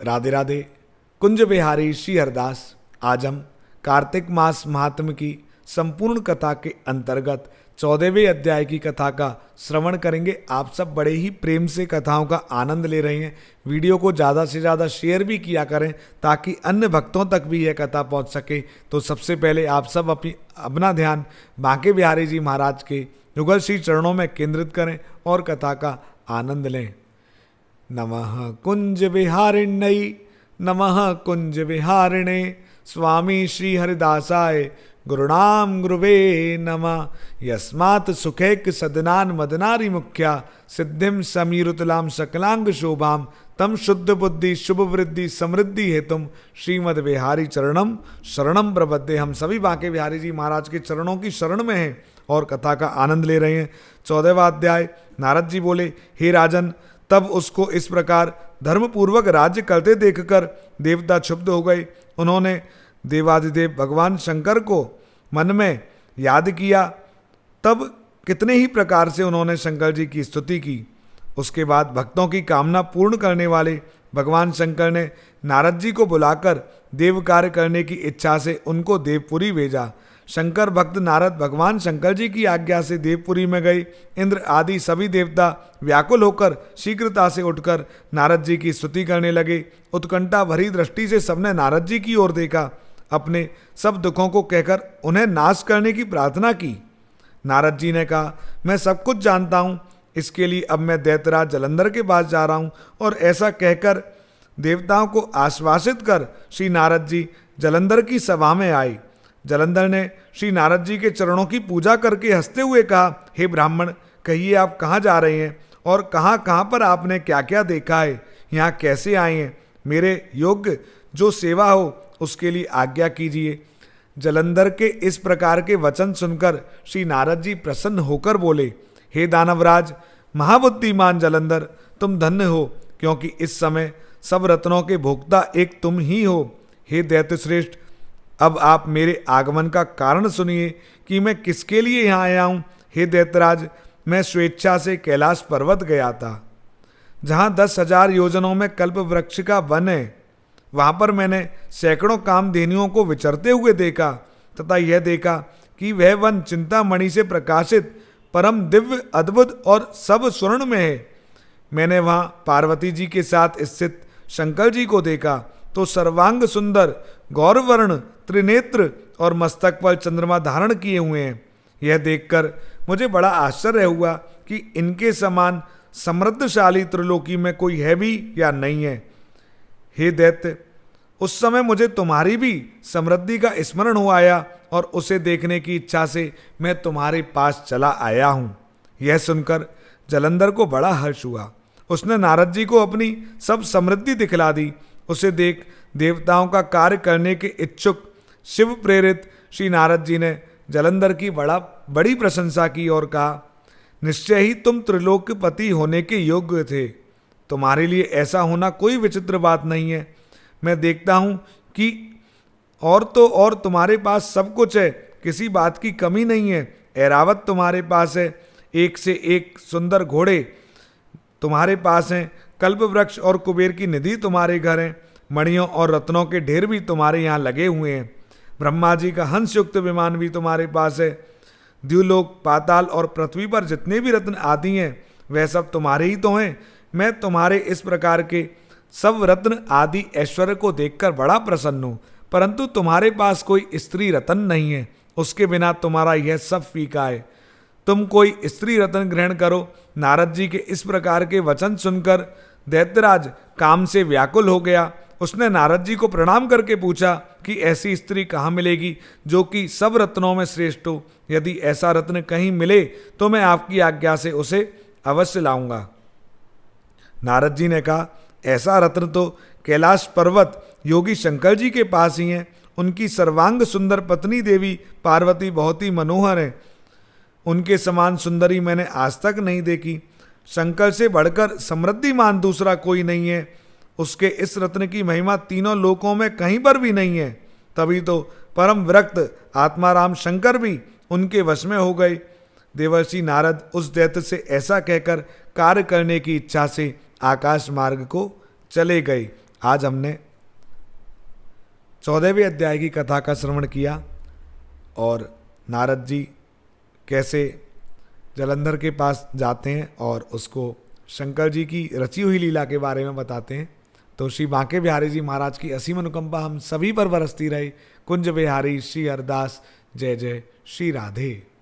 राधे राधे। कुंज बिहारी श्री हरदास। आज हम कार्तिक मास महात्म की संपूर्ण कथा के अंतर्गत 14वें अध्याय की कथा का श्रवण करेंगे। आप सब बड़े ही प्रेम से कथाओं का आनंद ले रहे हैं। वीडियो को ज़्यादा से ज़्यादा शेयर भी किया करें ताकि अन्य भक्तों तक भी यह कथा पहुंच सके। तो सबसे पहले आप सब अपना ध्यान बांके बिहारी जी महाराज के युगल श्री चरणों में केंद्रित करें और कथा का आनंद लें। नमः कुंज विहारिण्यै नमः कुंज विहारिणे स्वामी श्री हरिदासाय गुरुणाम गुरुवे नमः। यस्मात् सुखैक सदनान मदनारि मुख्या सिद्धिम समीरुतलाम सकलांग शोभाम तम शुद्ध बुद्धि शुभ वृद्धि समृद्धि हेतुम श्रीमद बिहारी चरणम शरणम प्रबद्धे। हम सभी बांके बिहारी जी महाराज के चरणों की शरण में हैं और कथा का आनंद ले रहे हैं। 14वां अध्याय। नारद जी बोले, हे राजन, तब उसको इस प्रकार धर्मपूर्वक राज्य करते देखकर देवता क्षुब्ध हो गए। उन्होंने देवादिदेव भगवान शंकर को मन में याद किया। तब कितने ही प्रकार से उन्होंने शंकर जी की स्तुति की। उसके बाद भक्तों की कामना पूर्ण करने वाले भगवान शंकर ने नारद जी को बुलाकर देव कार्य करने की इच्छा से उनको देवपुरी भेजा। शंकर भक्त नारद भगवान शंकर जी की आज्ञा से देवपुरी में गए। इंद्र आदि सभी देवता व्याकुल होकर शीघ्रता से उठकर नारद जी की स्तुति करने लगे। उत्कंठा भरी दृष्टि से सबने नारद जी की ओर देखा। अपने सब दुखों को कहकर उन्हें नाश करने की प्रार्थना की। नारद जी ने कहा, मैं सब कुछ जानता हूँ, इसके लिए अब मैं दैत्यराज जलंधर के पास जा रहा हूँ। और ऐसा कहकर देवताओं को आश्वासित कर श्री नारद जी जलंधर की सभा में आए। जलंधर ने श्री नारद जी के चरणों की पूजा करके हंसते हुए कहा, हे ब्राह्मण, कहिए आप कहाँ जा रहे हैं और कहाँ कहाँ पर आपने क्या क्या देखा है, यहाँ कैसे आए हैं। मेरे योग्य जो सेवा हो उसके लिए आज्ञा कीजिए। जलंधर के इस प्रकार के वचन सुनकर श्री नारद जी प्रसन्न होकर बोले, हे दानवराज महाबुद्धिमान जलंधर, तुम धन्य हो, क्योंकि इस समय सब रत्नों के भोक्ता एक तुम ही हो। हे दैत्य श्रेष्ठ, अब आप मेरे आगमन का कारण सुनिए कि मैं किसके लिए यहाँ आया हूँ। हे दैत्यराज, मैं स्वेच्छा से कैलाश पर्वत गया था, जहाँ 10,000 योजनों में कल्प वृक्ष का वन है। वहाँ पर मैंने सैकड़ों कामधेनुओं को विचरते हुए देखा तथा यह देखा कि वह वन चिंतामणि से प्रकाशित परम दिव्य अद्भुत और सब स्वर्ण में है। मैंने वहाँ पार्वती जी के साथ स्थित शंकर जी को देखा तो सर्वांग सुंदर गौरवर्ण त्रिनेत्र और मस्तक पर चंद्रमा धारण किए हुए हैं। यह देखकर मुझे बड़ा आश्चर्य हुआ कि इनके समान समृद्धशाली त्रिलोकी में कोई है भी या नहीं है। हे दैत्य, उस समय मुझे तुम्हारी भी समृद्धि का स्मरण हो आया और उसे देखने की इच्छा से मैं तुम्हारे पास चला आया हूँ। यह सुनकर जलंधर को बड़ा हर्ष हुआ। उसने नारद जी को अपनी सब समृद्धि दिखला दी। उसे देख देवताओं का कार्य करने के इच्छुक शिव प्रेरित श्री नारद जी ने जलंधर की बड़ी प्रशंसा की और कहा, निश्चय ही तुम त्रिलोकपति होने के योग्य थे। तुम्हारे लिए ऐसा होना कोई विचित्र बात नहीं है। मैं देखता हूँ कि और तुम्हारे पास सब कुछ है, किसी बात की कमी नहीं है। ऐरावत तुम्हारे पास है, एक से एक सुंदर घोड़े तुम्हारे पास हैं, कल्प वृक्ष और कुबेर की निधि तुम्हारे घर हैं, मणियों और रत्नों के ढेर भी तुम्हारे यहाँ लगे हुए हैं। ब्रह्मा जी का हंस युक्त विमान भी तुम्हारे पास है। द्युलोक पाताल और पृथ्वी पर जितने भी रत्न आदि हैं वह सब तुम्हारे ही तो हैं। मैं तुम्हारे इस प्रकार के सब रत्न आदि ऐश्वर्य को देखकर बड़ा प्रसन्न हूँ, परंतु तुम्हारे पास कोई स्त्री रत्न नहीं है, उसके बिना तुम्हारा यह सब फीका है। तुम कोई स्त्री रत्न ग्रहण करो। नारद जी के इस प्रकार के वचन सुनकर दैत्यराज काम से व्याकुल हो गया। उसने नारद जी को प्रणाम करके पूछा कि ऐसी स्त्री कहाँ मिलेगी जो कि सब रत्नों में श्रेष्ठ हो। यदि ऐसा रत्न कहीं मिले तो मैं आपकी आज्ञा से उसे अवश्य लाऊंगा। नारद जी ने कहा, ऐसा रत्न तो कैलाश पर्वत योगी शंकर जी के पास ही है। उनकी सर्वांग सुंदर पत्नी देवी पार्वती बहुत ही मनोहर है। उनके समान सुंदरी मैंने आज तक नहीं देखी। शंकर से बढ़कर समृद्धिमान दूसरा कोई नहीं है। उसके इस रत्न की महिमा तीनों लोकों में कहीं पर भी नहीं है। तभी तो परम विरक्त आत्माराम शंकर भी उनके वश में हो गए। देवर्षि नारद उस दैत्य से ऐसा कहकर कार्य करने की इच्छा से आकाश मार्ग को चले गए आज हमने 14वें अध्याय की कथा का श्रवण किया और नारद जी कैसे जलंधर के पास जाते हैं और उसको शंकर जी की रची हुई लीला के बारे में बताते हैं। तो श्री बांके बिहारी जी महाराज की असीम अनुकंपा हम सभी पर बरसती रही। कुंज बिहारी श्री हरदास। जय जय श्री राधे।